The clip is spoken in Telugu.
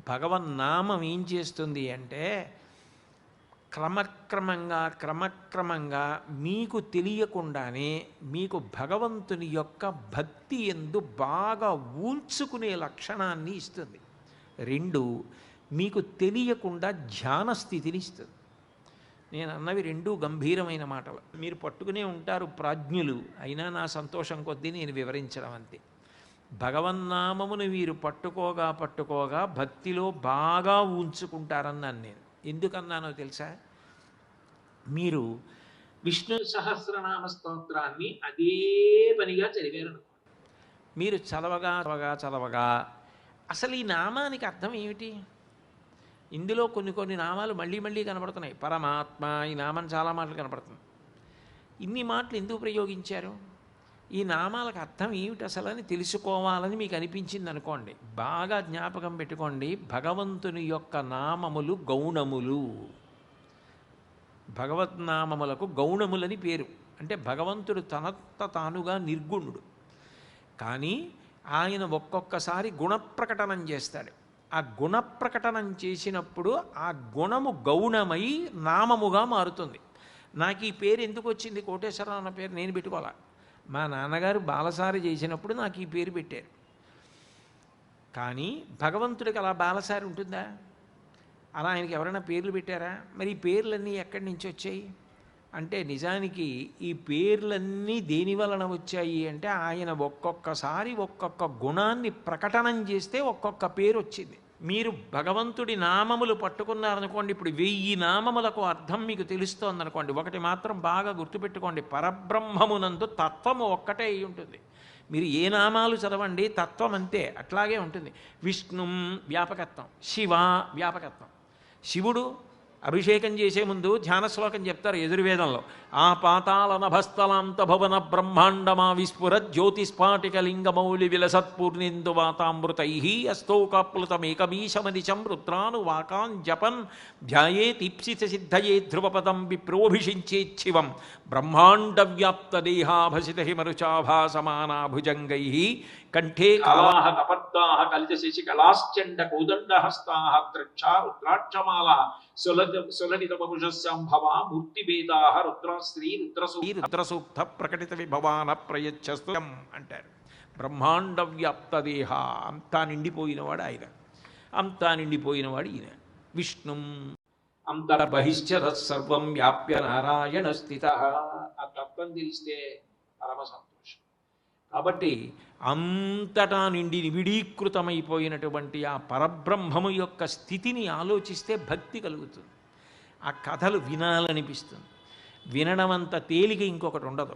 భగవన్నామం ఏం చేస్తుంది అంటే క్రమక్రమంగా మీకు తెలియకుండానే మీకు భగవంతుని యొక్క భక్తి యందు బాగా ఊల్చుకునే లక్షణాన్ని ఇస్తుంది. రెండు, మీకు తెలియకుండా ధ్యాన స్థితిని ఇస్తుంది. నేను అన్నవి రెండూ గంభీరమైన మాటలు. మీరు పట్టుకునే ఉంటారు ప్రాజ్ఞులు, అయినా నా సంతోషం కొద్దీ నేను వివరించడం అంతే. భగవన్నామమును వీరు పట్టుకోగా భక్తిలో బాగా ఉంచుకుంటారన్నాను నేను. ఎందుకన్నానో తెలుసా? మీరు విష్ణు సహస్రనామ స్తోత్రాన్ని అదే పనిగా చదివారు. మీరు చదవగా అసలు ఈ నామానికి అర్థం ఏమిటి? ఇందులో కొన్ని నామాలు మళ్ళీ కనబడుతున్నాయి. పరమాత్మ, ఈ నామం చాలా మాటలు కనబడుతుంది. ఇన్ని మాటలు ఎందుకు ప్రయోగించారు? ఈ నామాలకు అర్థం ఏమిటి అసలు అని తెలుసుకోవాలని మీకు అనిపించింది అనుకోండి, బాగా జ్ఞాపకం పెట్టుకోండి. భగవంతుని యొక్క నామములు గౌణములు. భగవద్నామములకు గౌణములని పేరు. అంటే భగవంతుడు తనంత తానుగా నిర్గుణుడు, కానీ ఆయన ఒక్కొక్కసారి గుణప్రకటనం చేస్తాడు. ఆ గుణప్రకటనం చేసినప్పుడు ఆ గుణము గౌణమై నామముగా మారుతుంది. నాకు ఈ పేరు ఎందుకు వచ్చింది? కోటేశ్వరరావు అన్న పేరు నేను పెట్టుకోవాలా. మా నాన్నగారు బాలసారి చేసినప్పుడు నాకు ఈ పేరు పెట్టారు. కానీ భగవంతుడికి అలా బాలసారి ఉంటుందా? అలా ఆయనకి ఎవరైనా పేర్లు పెట్టారా? మరి ఈ పేర్లన్నీ ఎక్కడి నుంచి వచ్చాయి అంటే, నిజానికి ఈ పేర్లన్నీ దేని వలన వచ్చాయి అంటే, ఆయన ఒక్కొక్కసారి ఒక్కొక్క గుణాన్ని ప్రకటనం చేస్తే ఒక్కొక్క పేరు వచ్చింది. మీరు భగవంతుడి నామములు పట్టుకున్నారనుకోండి, ఇప్పుడు 1000 నామములకు అర్థం మీకు తెలుస్తోందనుకోండి, ఒకటి మాత్రం బాగా గుర్తుపెట్టుకోండి, పరబ్రహ్మమునందు తత్వము ఒక్కటే అయి ఉంటుంది. మీరు ఏ నామాలు చదవండి, తత్వం అంతే, అట్లాగే ఉంటుంది. విష్ణుం వ్యాపకత్వం, శివ వ్యాపకత్వం. శివుడు అభిషేకం చేసే ముందు ధ్యాన శ్లోకం చెప్తారు యజుర్వేదంలో. ఆ పాతాళ నభస్థలాంత భవన బ్రహ్మాండమా విస్ఫుర జ్యోతిస్ఫాటిక లింగమౌళి విలసత్పూర్ణిందు వాతామృతై అస్తౌకాప్లుతమేకమీశమనిశం రుద్రాను వాకాన్ జపన్ ధ్యాయే తీప్సిత సిద్ధయే ధ్రువపదం విప్రోభిషించేచ్చివం బ్రహ్మాండ వ్యాప్త దేహాభసిత హిమరుచాభాసమానా భుజంగై కంఠే కళాహ కపర్దాహ కలిత శశికళాశ్చండ కోదండహస్తాహ ద్రక్షా రుద్రాక్షమాల సులలితపపుషస్యంభవ మూర్తిభేదాహ రుద్రాశ్రీ రుద్రసూక్త ప్రకటిత విభవాన ప్రయచ్చస్తు అంటారు. బ్రహ్మాండ వ్యాప్త దేహ, అంతా నిండిపోయినవాడు ఆయన, అంతా నిండిపోయినవాడు ఈయన. విష్ణుం అంతర బహిశ్చరసర్వం వ్యాప్య నారాయణ స్థిత. ఆ తత్వం తెలిస్తే పరమ సంతోషం. కాబట్టి అంతటా నిండి నివిడీకృతమైపోయినటువంటి ఆ పరబ్రహ్మము యొక్క స్థితిని ఆలోచిస్తే భక్తి కలుగుతుంది. ఆ కథలు వినాలనిపిస్తుంది. వినడం అంత తేలిక ఇంకొకటి ఉండదు.